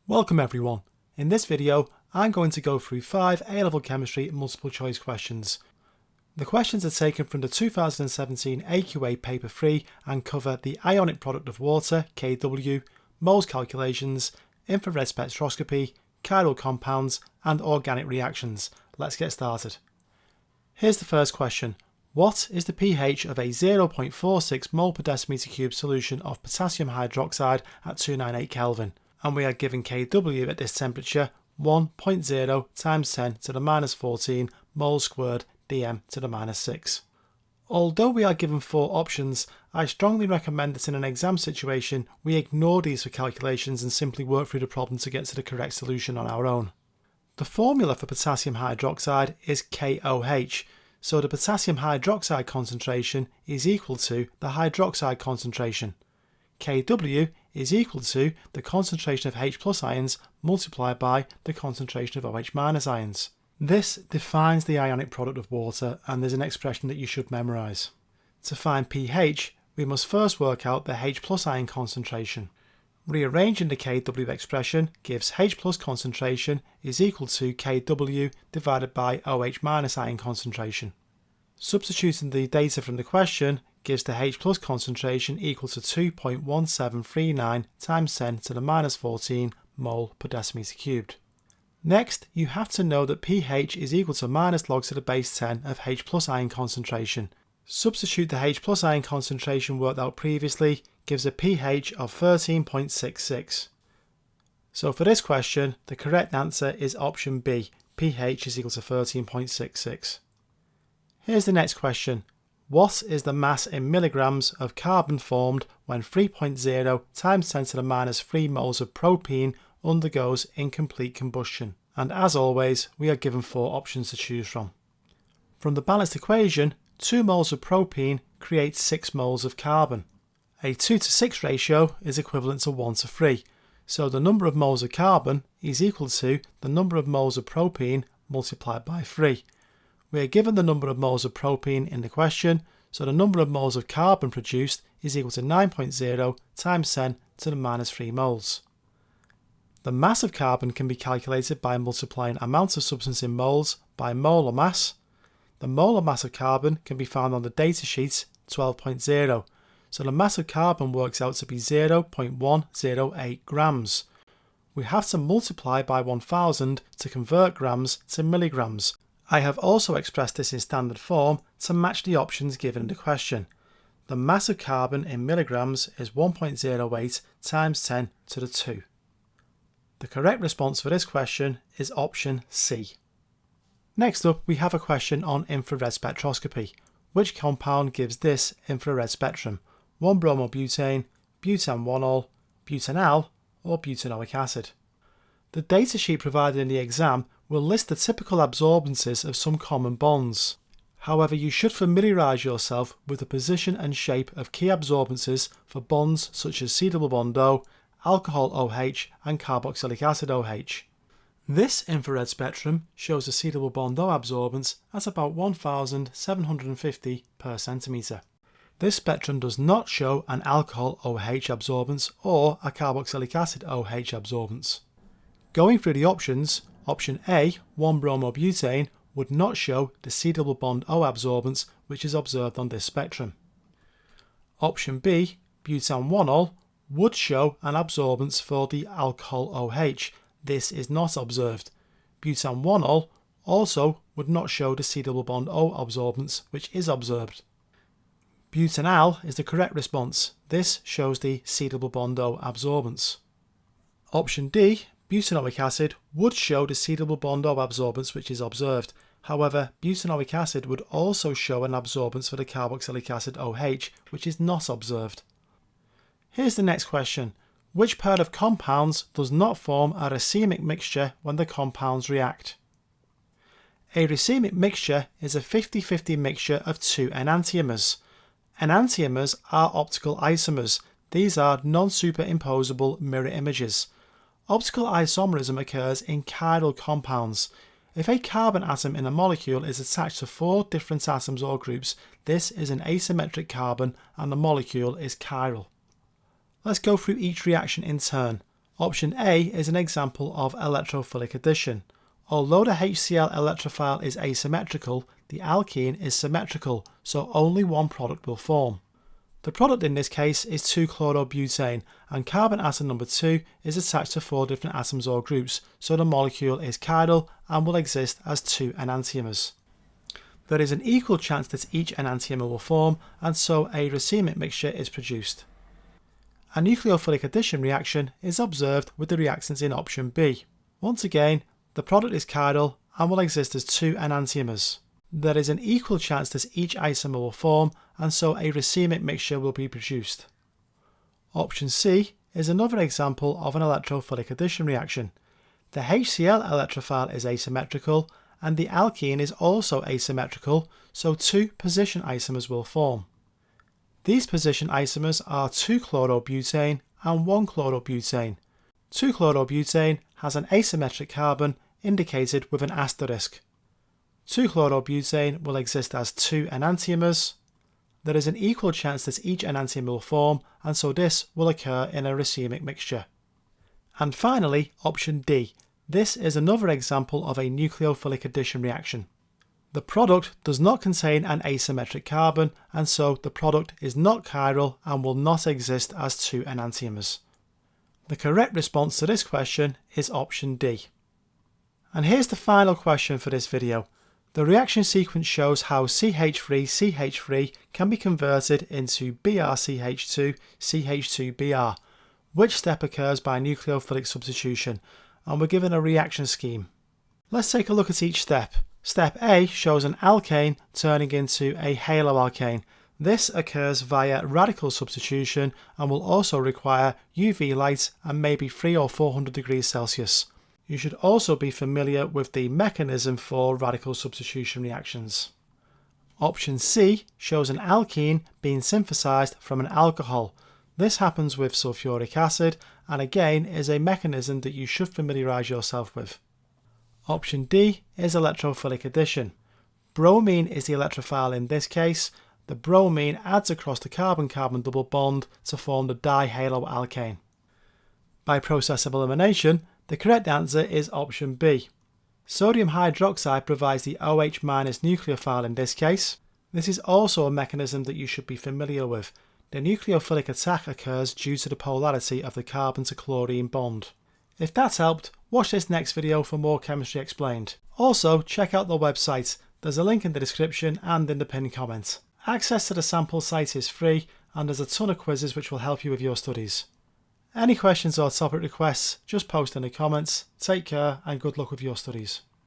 Welcome everyone. In this video, I'm going to go through 5 A-level chemistry multiple choice questions. The questions are taken from the 2017 AQA Paper 3 and cover the ionic product of water, Kw, moles calculations, infrared spectroscopy, chiral compounds and organic reactions. Let's get started. Here's the first question. What is the pH of a 0.46 mole per decimeter cube solution of potassium hydroxide at 298 Kelvin? And we are given Kw at this temperature 1.0 times 10 to the minus 14 moles squared dm to the minus 6. Although we are given 4 options, I strongly recommend that in an exam situation we ignore these for calculations and simply work through the problem to get to the correct solution on our own. The formula for potassium hydroxide is KOH, so the potassium hydroxide concentration is equal to the hydroxide concentration. Kw is equal to the concentration of H plus ions multiplied by the concentration of OH minus ions. This defines the ionic product of water, and there's an expression that you should memorise. To find pH, we must first work out the H plus ion concentration. Rearranging the Kw expression gives H plus concentration is equal to Kw divided by OH minus ion concentration. Substituting the data from the question gives the H plus concentration equal to 2.1739 times 10 to the minus 14 mole per decimeter cubed. Next, you have to know that pH is equal to minus log to the base 10 of H plus ion concentration. Substitute the H plus ion concentration worked out previously gives a pH of 13.66. So for this question, the correct answer is option B, pH is equal to 13.66. Here's the next question. What is the mass in milligrams of carbon formed when 3.0 times 10 to the minus 3 moles of propene undergoes incomplete combustion? And as always, we are given 4 options to choose from. From the balanced equation, 2 moles of propene creates 6 moles of carbon. A 2 to 6 ratio is equivalent to 1 to 3, so the number of moles of carbon is equal to the number of moles of propene multiplied by 3. We are given the number of moles of propene in the question, so the number of moles of carbon produced is equal to 9.0 times 10 to the minus 3 moles. The mass of carbon can be calculated by multiplying amount of substance in moles by molar mass. The molar mass of carbon can be found on the datasheet 12.0, so the mass of carbon works out to be 0.108 grams. We have to multiply by 1000 to convert grams to milligrams. I have also expressed this in standard form to match the options given in the question. The mass of carbon in milligrams is 1.08 times 10 to the 2. The correct response for this question is option C. Next up, we have a question on infrared spectroscopy. Which compound gives this infrared spectrum? 1-bromobutane, butan-1-ol, butanal, or butanoic acid? The datasheet provided in the exam will list the typical absorbances of some common bonds. However, you should familiarise yourself with the position and shape of key absorbances for bonds such as C-double bond O, alcohol OH and carboxylic acid OH. This infrared spectrum shows a C-double bond O absorbance at about 1750 per centimetre. This spectrum does not show an alcohol OH absorbance or a carboxylic acid OH absorbance. Going through the options, option A, 1-bromobutane, would not show the C-double bond O absorbance which is observed on this spectrum. Option B, butan-1-ol, would show an absorbance for the alcohol OH. This is not observed. Butan-1-ol also would not show the C-double bond O absorbance which is observed. Butanal is the correct response. This shows the C-double bond O absorbance. Option D, butanoic acid, would show the C-double bond O absorbance which is observed. However, butanoic acid would also show an absorbance for the carboxylic acid OH which is not observed. Here's the next question. Which pair of compounds does not form a racemic mixture when the compounds react? A racemic mixture is a 50-50 mixture of 2 enantiomers. Enantiomers are optical isomers. These are non-superimposable mirror images. Optical isomerism occurs in chiral compounds. If a carbon atom in a molecule is attached to 4 different atoms or groups, this is an asymmetric carbon and the molecule is chiral. Let's go through each reaction in turn. Option A is an example of electrophilic addition. Although the HCl electrophile is asymmetrical, the alkene is symmetrical, so only one product will form. The product in this case is 2-chlorobutane, and carbon atom number 2 is attached to 4 different atoms or groups, so the molecule is chiral and will exist as 2 enantiomers. There is an equal chance that each enantiomer will form, and so a racemic mixture is produced. A nucleophilic addition reaction is observed with the reactants in option B. Once again, the product is chiral and will exist as 2 enantiomers. There is an equal chance that each isomer will form, and so a racemic mixture will be produced. Option C is another example of an electrophilic addition reaction. The HCl electrophile is asymmetrical, and the alkene is also asymmetrical, so 2 position isomers will form. These position isomers are 2-chlorobutane and 1-chlorobutane. 2-chlorobutane has an asymmetric carbon indicated with an asterisk. 2-chlorobutane will exist as 2 enantiomers. There is an equal chance that each enantiomer will form, and so this will occur in a racemic mixture. And finally, option D. This is another example of a nucleophilic addition reaction. The product does not contain an asymmetric carbon, and so the product is not chiral and will not exist as 2 enantiomers. The correct response to this question is option D. And here's the final question for this video. The reaction sequence shows how CH3CH3 can be converted into BrCH2 CH2Br. Which step occurs by nucleophilic substitution? And we're given a reaction scheme. Let's take a look at each step. Step A shows an alkane turning into a haloalkane. This occurs via radical substitution and will also require UV light and maybe 300 or 400 degrees Celsius. You should also be familiar with the mechanism for radical substitution reactions. Option C shows an alkene being synthesized from an alcohol. This happens with sulfuric acid and again is a mechanism that you should familiarize yourself with. Option D is electrophilic addition. Bromine is the electrophile in this case. The bromine adds across the carbon-carbon double bond to form the dihaloalkane. By process of elimination, the correct answer is option B. Sodium hydroxide provides the OH- nucleophile in this case. This is also a mechanism that you should be familiar with. The nucleophilic attack occurs due to the polarity of the carbon to chlorine bond. If that's helped, watch this next video for more chemistry explained. Also, check out the website. There's a link in the description and in the pinned comment. Access to the sample site is free and there's a ton of quizzes which will help you with your studies. Any questions or topic requests, just post in the comments. Take care and good luck with your studies.